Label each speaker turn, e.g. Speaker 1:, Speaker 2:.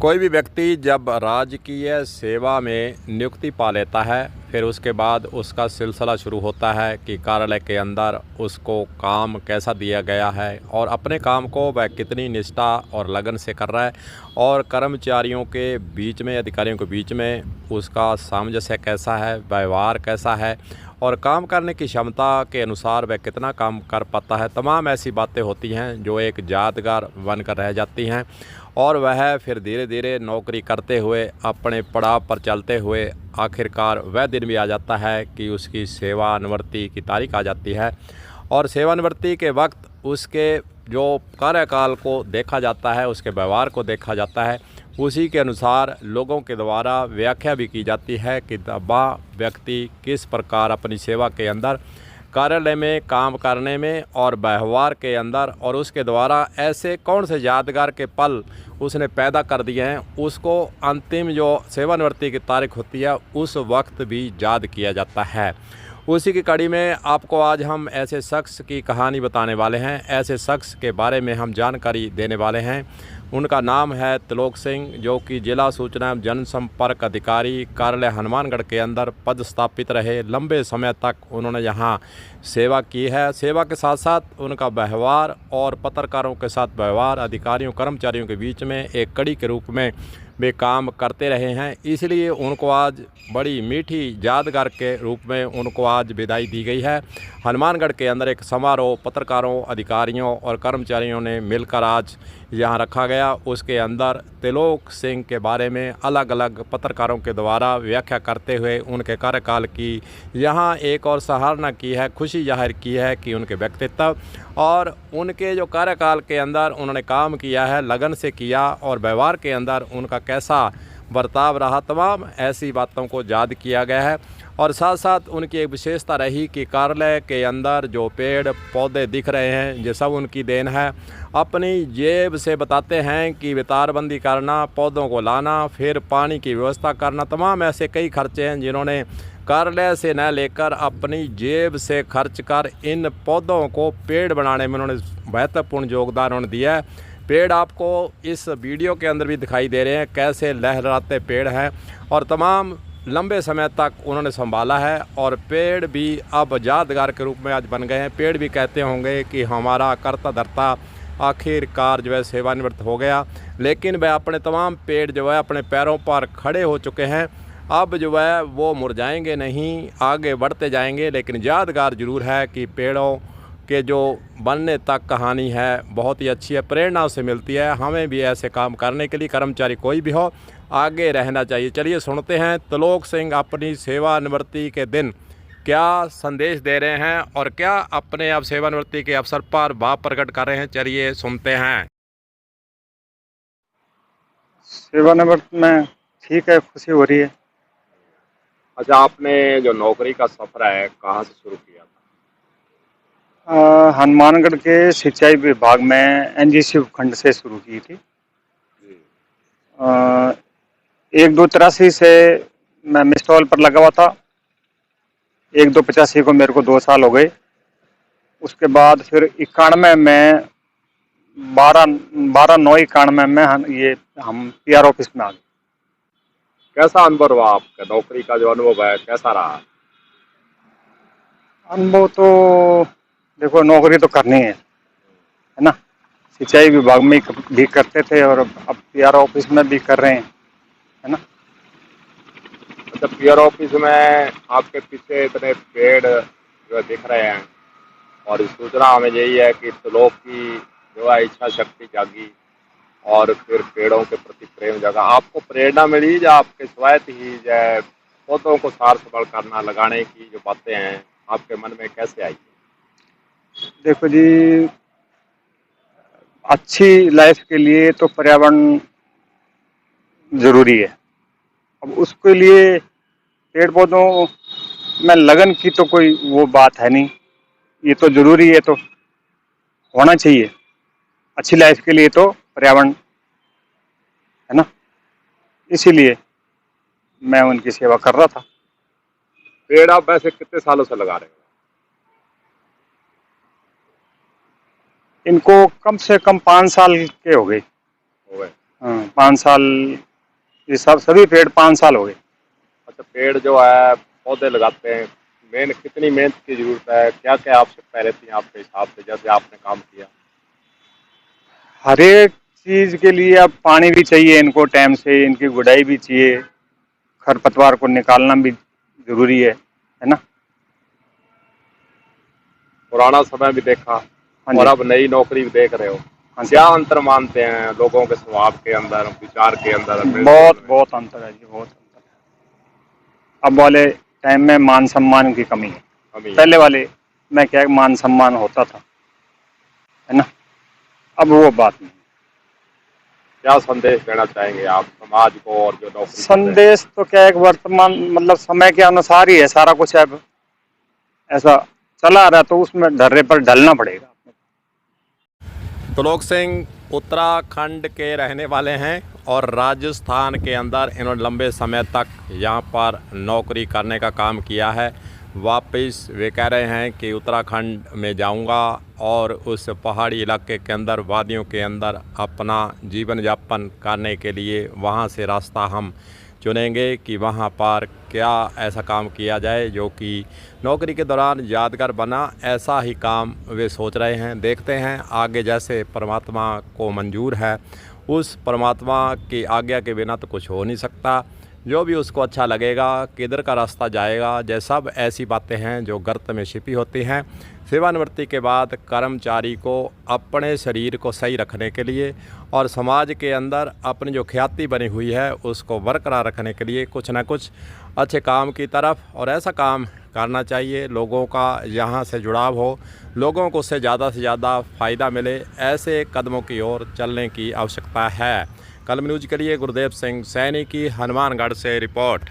Speaker 1: कोई भी व्यक्ति जब राजकीय सेवा में नियुक्ति पा लेता है, फिर उसके बाद उसका सिलसिला शुरू होता है कि कार्यालय के अंदर उसको काम कैसा दिया गया है और अपने काम को वह कितनी निष्ठा और लगन से कर रहा है और कर्मचारियों के बीच में, अधिकारियों के बीच में उसका सामंजस्य कैसा है, व्यवहार कैसा है और काम करने की क्षमता के अनुसार वह कितना काम कर पाता है। तमाम ऐसी बातें होती हैं जो एक यादगार बनकर रह जाती हैं और वह फिर धीरे धीरे नौकरी करते हुए अपने पड़ाव पर चलते हुए आखिरकार वह दिन भी आ जाता है कि उसकी सेवानिवृत्ति की तारीख आ जाती है और सेवानिवृत्ति के वक्त उसके जो कार्यकाल को देखा जाता है, उसके व्यवहार को देखा जाता है, उसी के अनुसार लोगों के द्वारा व्याख्या भी की जाती है कि वह व्यक्ति किस प्रकार अपनी सेवा के अंदर, कार्यालय में काम करने में और व्यवहार के अंदर और उसके द्वारा ऐसे कौन से यादगार के पल उसने पैदा कर दिए हैं, उसको अंतिम जो सेवानिवृत्ति की तारीख होती है उस वक्त भी याद किया जाता है। उसी की कड़ी में आपको आज हम ऐसे शख्स की कहानी बताने वाले हैं, ऐसे शख्स के बारे में हम जानकारी देने वाले हैं। उनका नाम है त्रिलोक सिंह, जो कि जिला सूचना एवं जनसंपर्क अधिकारी कार्यालय हनुमानगढ़ के अंदर पदस्थापित रहे। लंबे समय तक उन्होंने यहाँ सेवा की है। सेवा के साथ साथ उनका व्यवहार और पत्रकारों के साथ व्यवहार, अधिकारियों कर्मचारियों के बीच में एक कड़ी के रूप में वे काम करते रहे हैं। इसलिए उनको आज बड़ी मीठी यादगार के रूप में उनको आज विदाई दी गई है। हनुमानगढ़ के अंदर एक समारोह पत्रकारों, अधिकारियों और कर्मचारियों ने मिलकर आज यहाँ रखा गया। उसके अंदर त्रिलोक सिंह के बारे में अलग अलग पत्रकारों के द्वारा व्याख्या करते हुए उनके कार्यकाल की यहाँ एक और सराहना की है, खुशी जाहिर की है कि उनके व्यक्तित्व और उनके जो कार्यकाल के अंदर उन्होंने काम किया है, लगन से किया और व्यवहार के अंदर उनका कैसा बर्ताव रहा, तमाम ऐसी बातों को याद किया गया है। और साथ साथ उनकी एक विशेषता रही कि कार्यालय के अंदर जो पेड़ पौधे दिख रहे हैं ये सब उनकी देन है। अपनी जेब से बताते हैं कि वितारबंदी करना, पौधों को लाना, फिर पानी की व्यवस्था करना, तमाम ऐसे कई खर्चे हैं जिन्होंने कार्यालय से न लेकर अपनी जेब से खर्च कर इन पौधों को पेड़ बनाने में उन्होंने महत्वपूर्ण योगदान उन्होंने दिया है। पेड़ आपको इस वीडियो के अंदर भी दिखाई दे रहे हैं, कैसे लहराते पेड़ हैं और तमाम लंबे समय तक उन्होंने संभाला है और पेड़ भी अब यादगार के रूप में आज बन गए हैं। पेड़ भी कहते होंगे कि हमारा करता धरता आखिरकार जो है सेवानिवृत्त हो गया, लेकिन वह अपने तमाम पेड़ जो है अपने पैरों पर खड़े हो चुके हैं। अब जो है वो मुरझाएंगे नहीं, आगे बढ़ते जाएंगे, लेकिन यादगार ज़रूर है कि पेड़ों के जो बनने तक कहानी है बहुत ही अच्छी है, प्रेरणा से मिलती है। हमें भी ऐसे काम करने के लिए, कर्मचारी कोई भी हो, आगे रहना चाहिए। चलिए सुनते हैं त्रिलोक सिंह अपनी सेवानिवृत्ति के दिन क्या संदेश दे रहे हैं और क्या अपने अब सेवानिवृत्ति के अवसर पर भाव प्रकट कर रहे हैं। चलिए सुनते हैं।
Speaker 2: सेवानिवृत्त में ठीक है, खुशी हो रही है।
Speaker 1: अच्छा, आपने जो नौकरी का सफर है कहाँ से शुरू किया था?
Speaker 2: हनुमानगढ़ के सिंचाई विभाग में एनजीसी उपखंड से शुरू की थी।
Speaker 1: जी।
Speaker 2: 1-2-83 से मैं मिस्टॉल पर लगा हुआ था। 1-2-85 को मेरे को 2 साल हो गए। उसके बाद फिर 91 में 12/9/91 में हम पीआर ऑफिस में आ गए।
Speaker 1: कैसा अनुभव रहा आपका? नौकरी का जो अनुभव है कैसा रहा?
Speaker 2: अनुभव तो देखो, नौकरी तो करनी है ना। सिंचाई विभाग में भी करते थे और अब पीआर ऑफिस में भी कर रहे हैं, है ना।
Speaker 1: अच्छा, पीआर ऑफिस में आपके पीछे इतने पेड़ जो है दिख रहे हैं और इस सूचना हमें यही है कि त्रिलोक की जो है इच्छा शक्ति जागी और फिर पेड़ों के प्रति प्रेम जगा। आपको प्रेरणा मिली या आपके स्वयं ही जो पौधों को सार संभाल करना, लगाने की जो बातें हैं आपके मन में कैसे आई?
Speaker 2: देखो जी, अच्छी लाइफ के लिए तो पर्यावरण जरूरी है। अब उसके लिए पेड़ पौधों में लगन की तो कोई वो बात है नहीं, ये तो जरूरी है, तो होना चाहिए। अच्छी लाइफ के लिए तो पर्यावरण, है ना, इसीलिए मैं उनकी सेवा कर रहा था।
Speaker 1: पेड़ आप वैसे कितने सालों से लगा रहे हो?
Speaker 2: इनको कम से कम 5 साल के हो गए।
Speaker 1: हो गए।
Speaker 2: हाँ 5 साल, ये सब सभी पेड़ 5 साल हो गए।
Speaker 1: अच्छा, पेड़ जो है पौधे लगाते हैं, कितनी मेहनत की जरूरत है, क्या क्या आवश्यकता रहती है आपके हिसाब से जैसे आपने काम किया?
Speaker 2: हर एक चीज के लिए अब पानी भी चाहिए इनको टाइम से, इनकी गुड़ाई भी चाहिए, खरपतवार को निकालना भी जरूरी है ना।
Speaker 1: पुराना समय भी देखा
Speaker 2: हाँ
Speaker 1: और
Speaker 2: जी।
Speaker 1: अब नई नौकरी भी देख रहे हो,
Speaker 2: हाँ
Speaker 1: क्या
Speaker 2: जी।
Speaker 1: अंतर मानते हैं लोगों के स्वभाव के अंदर, विचार के अंदर अपने जीवन
Speaker 2: बहुत
Speaker 1: में?
Speaker 2: बहुत अंतर है जी, बहुत अंतर है। अब वाले टाइम में मान सम्मान की कमी है।
Speaker 1: कमी है।
Speaker 2: पहले वाले में क्या मान सम्मान होता था, है ना। अब वो बात नहीं।
Speaker 1: क्या संदेश देना चाहेंगे आप समाज को और जो नौकरी कर रहे हैं?
Speaker 2: संदेश तो क्या है कि वर्तमान मतलब समय के अनुसार ही है सारा कुछ। अब ऐसा चला आ रहा है तो उसमें ढर्रे पर ढलना पड़ेगा।
Speaker 1: त्रिलोक सिंह उत्तराखंड के रहने वाले हैं और राजस्थान के अंदर इन्होंने लंबे समय तक यहाँ पर नौकरी करने का काम किया है। वापस वे कह रहे हैं कि उत्तराखंड में जाऊंगा और उस पहाड़ी इलाके के अंदर, वादियों के अंदर अपना जीवन यापन करने के लिए वहाँ से रास्ता हम चुनेंगे कि वहाँ पर क्या ऐसा काम किया जाए जो कि नौकरी के दौरान यादगार बना। ऐसा ही काम वे सोच रहे हैं। देखते हैं आगे, जैसे परमात्मा को मंजूर है, उस परमात्मा की आज्ञा के बिना तो कुछ हो नहीं सकता। जो भी उसको अच्छा लगेगा, किधर का रास्ता जाएगा, ये सब ऐसी बातें हैं जो गर्त में छिपी होती हैं। सेवानिवृत्ति के बाद कर्मचारी को अपने शरीर को सही रखने के लिए और समाज के अंदर अपनी जो ख्याति बनी हुई है उसको बरकरार रखने के लिए कुछ ना कुछ अच्छे काम की तरफ और ऐसा काम करना चाहिए लोगों का यहाँ से जुड़ाव हो, लोगों को उससे ज़्यादा से ज़्यादा फ़ायदा मिले। ऐसे कदमों की ओर चलने की आवश्यकता है। कलम न्यूज़ के लिए गुरदेव सिंह सैनी की हनुमानगढ़ से रिपोर्ट।